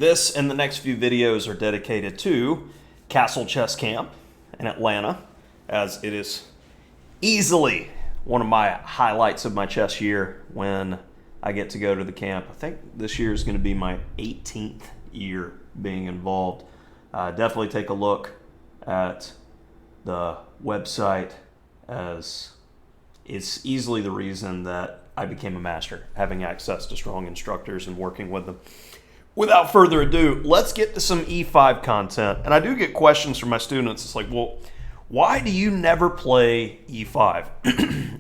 This and the next few videos are dedicated to Castle Chess Camp in Atlanta, as it is easily one of my highlights of my chess year when I get to go to the camp. I think this year is going to be my 18th year being involved. Definitely take a look at the website, as it's easily the reason that I became a master, having access to strong instructors and working with them. Without further ado, let's get to some E5 content. And I do get questions from my students. It's like, well, why do you never play E5?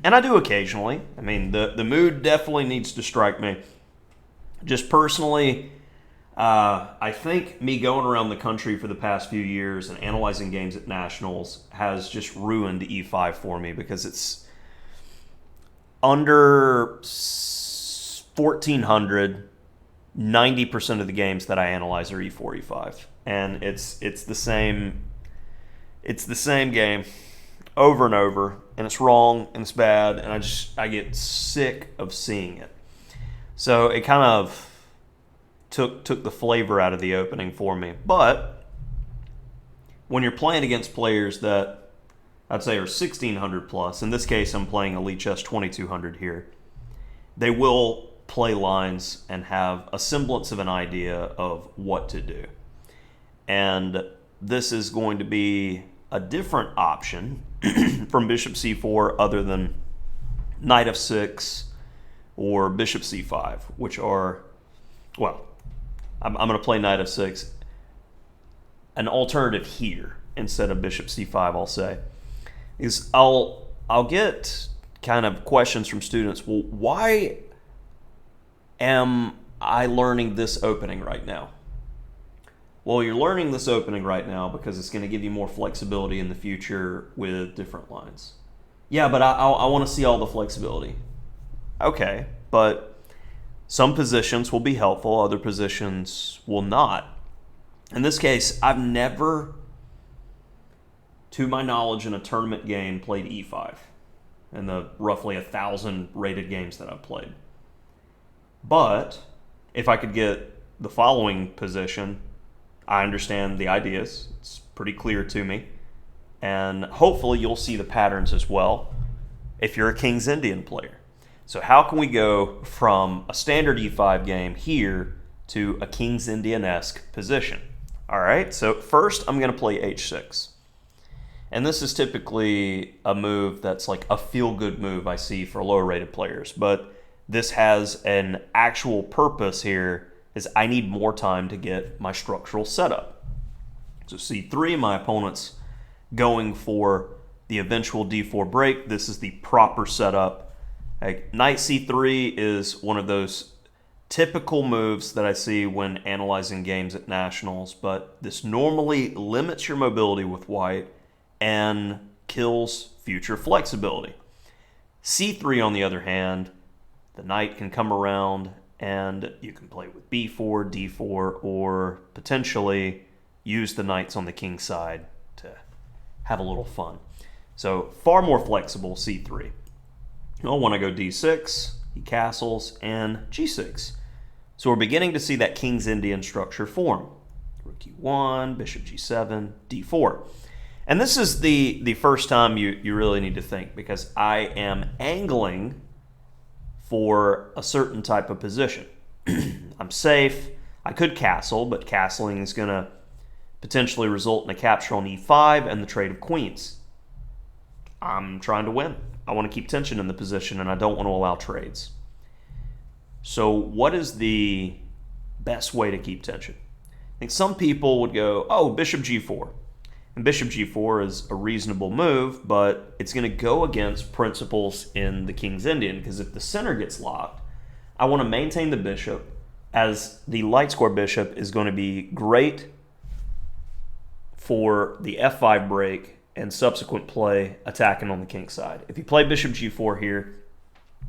And I do occasionally. I mean, the mood definitely needs to strike me. Just personally, I think me going around the country for the past few years and analyzing games at nationals has just ruined E5 for me, because it's under 1,400. 90% of the games that I analyze are E4, E5, and it's the same game over and over, and it's wrong and it's bad, and I get sick of seeing it. So it kind of took the flavor out of the opening for me. But when you're playing against players that I'd say are 1,600 plus, in this case I'm playing Elite Chess 2,200 here, they will play lines and have a semblance of an idea of what to do. And this is going to be a different option from Bishop C4 other than Knight F6 or Bishop C5, which are, well, I'm going to play Knight F6. An alternative here instead of Bishop C5, I'll say, is I'll get kind of questions from students. Well, why am I learning this opening right now? Well, you're learning this opening right now because it's going to give you more flexibility in the future with different lines. Yeah, but I want to see all the flexibility. Okay, but some positions will be helpful, other positions will not. In this case, I've never, to my knowledge, in a tournament game, played E5 in the roughly 1,000 rated games that I've played. But if I could get the following position, I understand the ideas. It's pretty clear to me. And hopefully you'll see the patterns as well if you're a King's Indian player. So how can we go from a standard E5 game here to a King's Indian-esque position? All right, so first I'm going to play H6. And this is typically a move that's like a feel-good move I see for lower rated players. But this has an actual purpose here, is I need more time to get my structural setup. So C3, my opponent's going for the eventual D4 break. This is the proper setup. Knight C3 is one of those typical moves that I see when analyzing games at nationals, but this normally limits your mobility with white and kills future flexibility. C3, on the other hand, the knight can come around and you can play with B4, D4, or potentially use the knights on the king side to have a little fun. So far more flexible, C3. Well, when I go D6, he castles, and G6. So we're beginning to see that King's Indian structure form. Rook E1, Bishop G7, D4. And this is the first time you really need to think, because I am angling for a certain type of position. I'm safe. I could castle, but castling is going to potentially result in a capture on E5 and the trade of queens. I'm trying to win. I want to keep tension in the position, and I don't want to allow trades. So what is the best way to keep tension? I think some people would go, oh, Bishop G4. And Bishop G4 is a reasonable move, but it's going to go against principles in the King's Indian, because if the center gets locked, I want to maintain the bishop, as the light square bishop is going to be great for the F5 break and subsequent play attacking on the king side. If you play Bishop G4 here,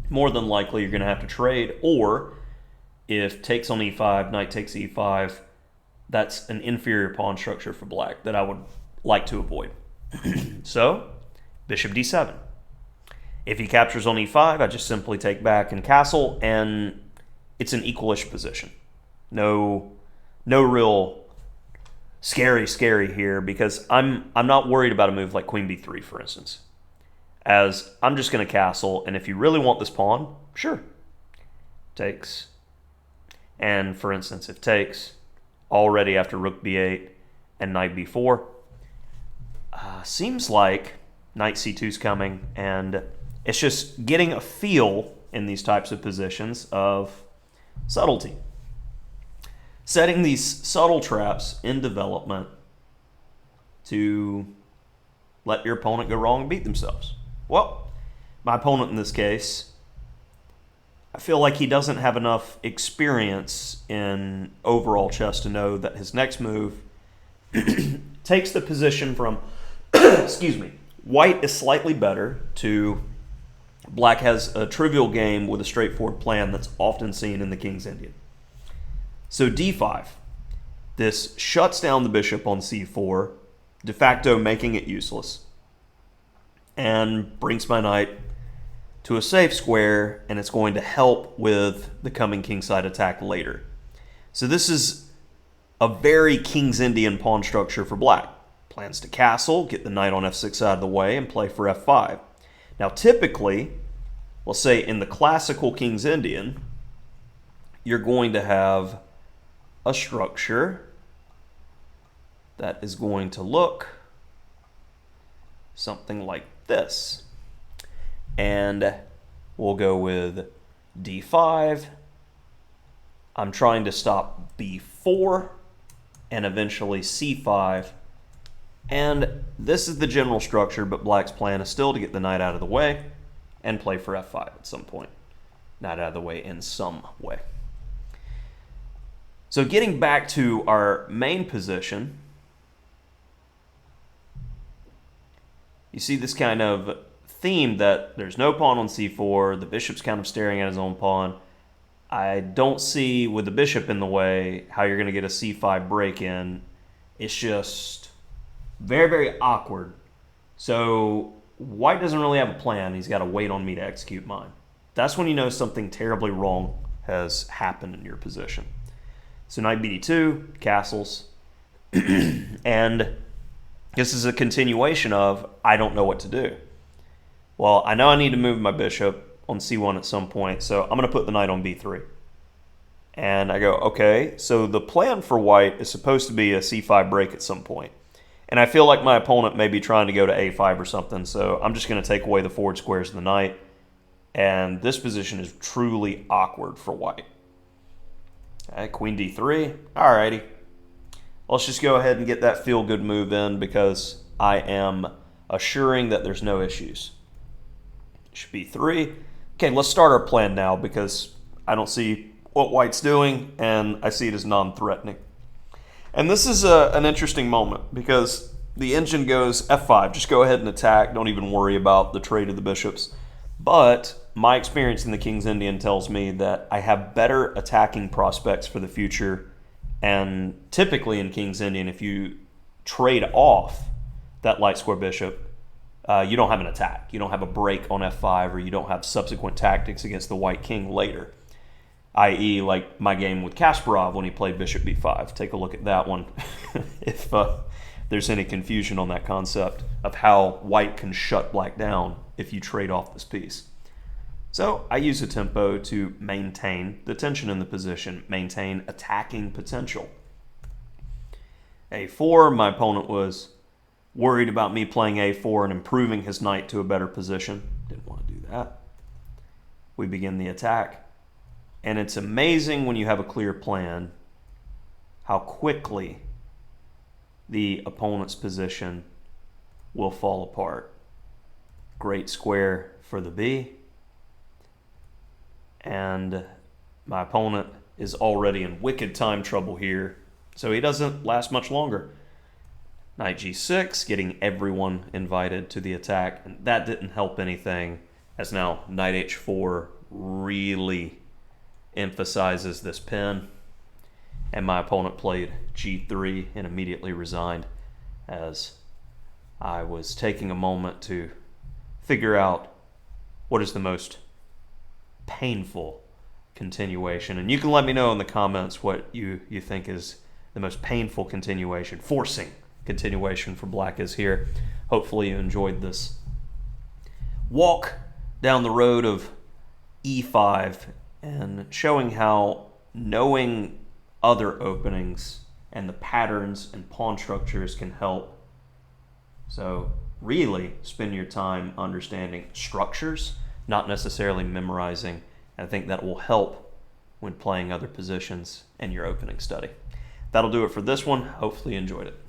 more than likely you're going to have to trade, or if takes on E5, knight takes E5, that's an inferior pawn structure for black that I would like to avoid. So, Bishop D7. If he captures on E5, I just simply take back and castle, and it's an equalish position. No no real scary here because I'm not worried about a move like queen b3, for instance, as I'm just going to castle, and if you really want this pawn, sure, takes. And for instance, if takes, already after rook b8 and knight b4, seems like knight c2 is coming, and it's just getting a feel in these types of positions of subtlety. Setting these subtle traps in development to let your opponent go wrong and beat themselves. Well, my opponent in this case, I feel like he doesn't have enough experience in overall chess to know that his next move takes the position from, excuse me, white is slightly better to black has a trivial game with a straightforward plan that's often seen in the King's Indian. So d5, this shuts down the bishop on c4, de facto making it useless, and brings my knight to a safe square, and it's going to help with the coming kingside attack later. So this is a very King's Indian pawn structure for black. Plans to castle, get the knight on f6 out of the way, and play for f5. Now typically, let's say in the classical King's Indian, you're going to have a structure that is going to look something like this. And we'll go with d5. I'm trying to stop b4 and eventually c5. And this is the general structure, but black's plan is still to get the knight out of the way and play for f5 at some point. Knight out of the way in some way. So getting back to our main position, you see this kind of theme that there's no pawn on c4, the bishop's kind of staring at his own pawn. I don't see, with the bishop in the way, how you're going to get a c5 break-in. It's just very, very awkward. So white doesn't really have a plan. He's got to wait on me to execute mine. That's when you know something terribly wrong has happened in your position. So knight bd2, castles, and this is a continuation of I don't know what to do. Well, I know I need to move my bishop on c1 at some point, so I'm going to put the knight on b3. And I go, okay, so the plan for white is supposed to be a c5 break at some point. And I feel like my opponent may be trying to go to a5 or something, so I'm just going to take away the forward squares of the knight. And this position is truly awkward for white. Okay, queen d3, alrighty. Let's just go ahead and get that feel-good move in because I am assuring that there's no issues. Should be 3. Okay, let's start our plan now because I don't see what white's doing and I see it as non-threatening. And this is an interesting moment because the engine goes f5. Just go ahead and attack. Don't even worry about the trade of the bishops. But my experience in the King's Indian tells me that I have better attacking prospects for the future. And typically in King's Indian, if you trade off that light square bishop, you don't have an attack. You don't have a break on f5, or you don't have subsequent tactics against the white king later. I.e., like my game with Kasparov when he played bishop b5. Take a look at that one if there's any confusion on that concept of how white can shut black down if you trade off this piece. So I use a tempo to maintain the tension in the position, maintain attacking potential. a4, my opponent was worried about me playing a4 and improving his knight to a better position. Didn't want to do that. We begin the attack. And it's amazing when you have a clear plan how quickly the opponent's position will fall apart. Great square for the b. And my opponent is already in wicked time trouble here, so he doesn't last much longer. Knight g6, getting everyone invited to the attack, and that didn't help anything, as now knight h4 really emphasizes this pin. And my opponent played g3 and immediately resigned, as I was taking a moment to figure out what is the most painful continuation. And you can let me know in the comments what you think is the most painful continuation, forcing continuation for black is here. Hopefully you enjoyed this walk down the road of e5 and showing how knowing other openings and the patterns and pawn structures can help. So really spend your time understanding structures, not necessarily memorizing. I think that will help when playing other positions in your opening study. That'll do it for this one. Hopefully you enjoyed it.